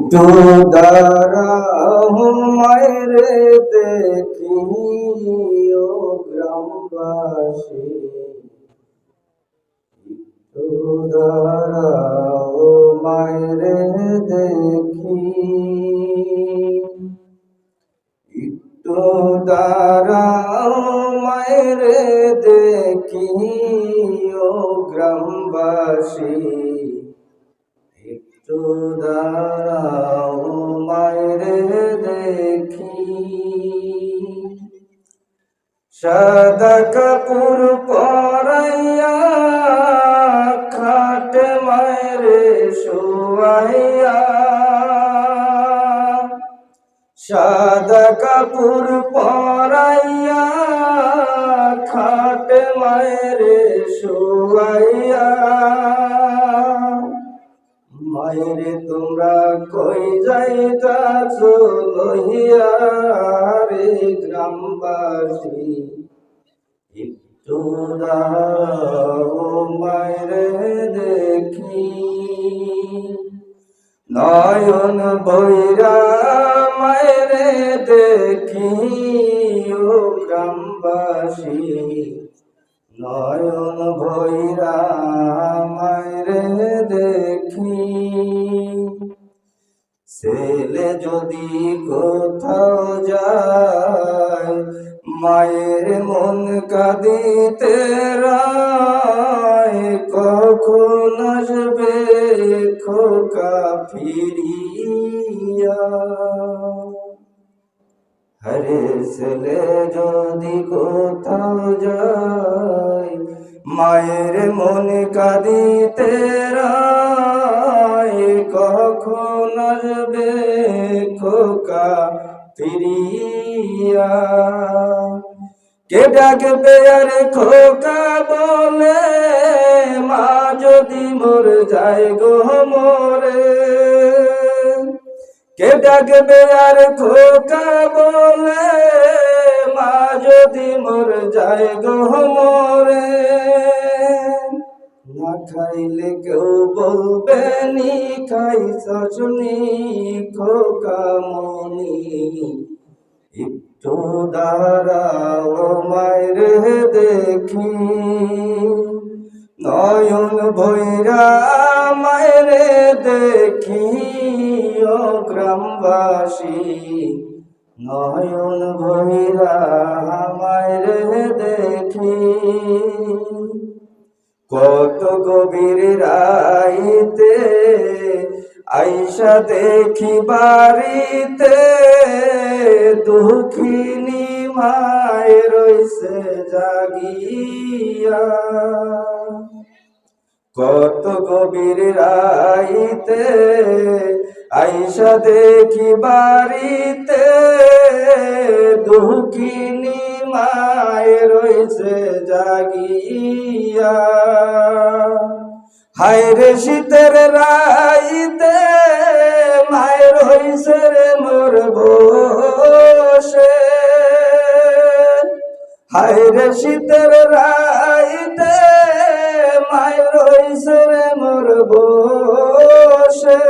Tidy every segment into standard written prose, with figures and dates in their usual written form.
একটু দাঁড়াও মায়ের দেখি ও গ্রামবাসী, একটু দাঁড়াও মায়ের দেখি, একটু দাঁড়াও মায়ের দেখি ও গ্রামবাসী, একটু দাঁড়াও মায়ের দেখি। সাদা কাপড় পরাইয়া খাটে মায়ের শোয়াইয়া, সাদা কাপড় পরাইয়া খাটে মায়ের শোয়াইয়া। মায়েরে তোমরা কই যাইতাছ লইয়া রে গ্রামবাসী, একটু দাঁড়াও মায়েরে দেখি। নয়ন বৈরা মায়েরে দেখি ও গ্রামবাসী, নয়ন ভৈরা মায়েরে দেখি। ছেলে যদি কোথাও যায় মায়ের মন কাঁদিতে রায়, কখন আসবে খোকা ফিরিয়া। হরে ছেলে যদি কোথাও যায় মায়ের মন কাঁদিতে রায়, কখন আসবে খোকা ফিরিয়া। কে ডাকবে আর খোকা বলে মা যদি মোর যায় গো মোরে, কে ডাকবে আর খোকা বলে মা যদি মোর যায় গো মোরে। না খাইলে কেউ বলবে নি খাইছস নি খোকা মনি, একটু দাঁড়াও মায়ের দেখি। নয়ন ভৈরা মায়ের দেখি ও গ্রামবাসী, নয়ন ভৈরা মায়ের দেখি। কত গভীর রাইতে আইসা দেখি বাড়িতে দুঃখিনী মায় রইছে জাগিয়া। কত গভীর রাইতে আইসা দেখি বাড়িতে দুঃখিনী মায় রইছে জাগিয়া। হায়রে শীতের রাইতে মায় রইছে রে মোর বসে, হায়রে শীতের রাইতে মায় রইছে রে মোর বসে।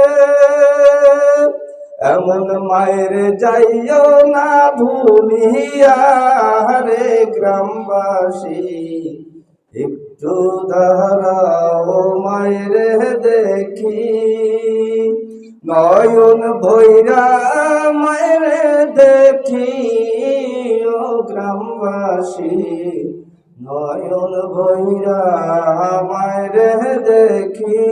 এমন মায়ের যাইও না ভুলিয়া রে গ্রামবাসী, একটু দাঁড়াও মায়ের দেখি। নয়ন ভৈরা মায়ের দেখি ও গ্রামবাসী, নয়ন ভৈরা মায়ের দেখি।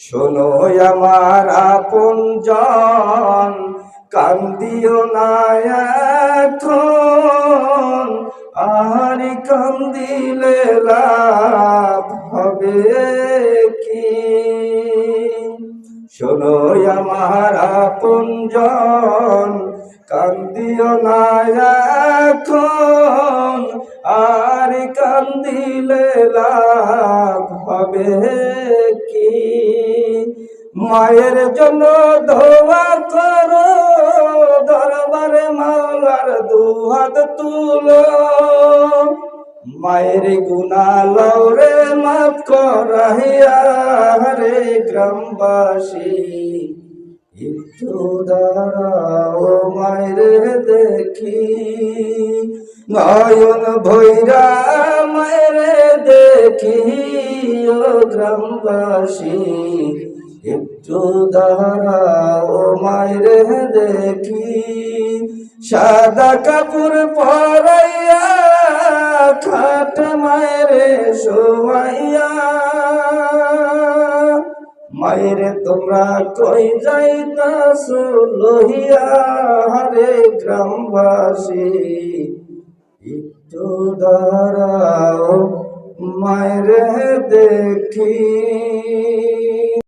শোনো আমার আপনজন কান্দিও না এখন, আর কান্দিলে লাভ হবে কি। শোনো আমার আপনজন কান্দিও না এখন, আর কান্দিলে লাভ হবে কি। মায়ের জন্য দোয়া করো দরবারে মাওলার দুহাত তুলো, মায়ের গুনা লরে মাফ করাইয়া রে গ্রামবাসী একটু দাঁড়াও মায়ের দেখি নয়ন ভৈরা মায়ের দেখি ও গ্রামবাসী একটু দাঁড়াও মায়ের দেখি সাদা কাপড় পরাইয়া খাট মায়ের শোয়াইয়া মায়ের তোমরা কই যাইতাছ লহিয়া রে গ্রামবাসী একটু দাঁড়াও মায়ের দেখি।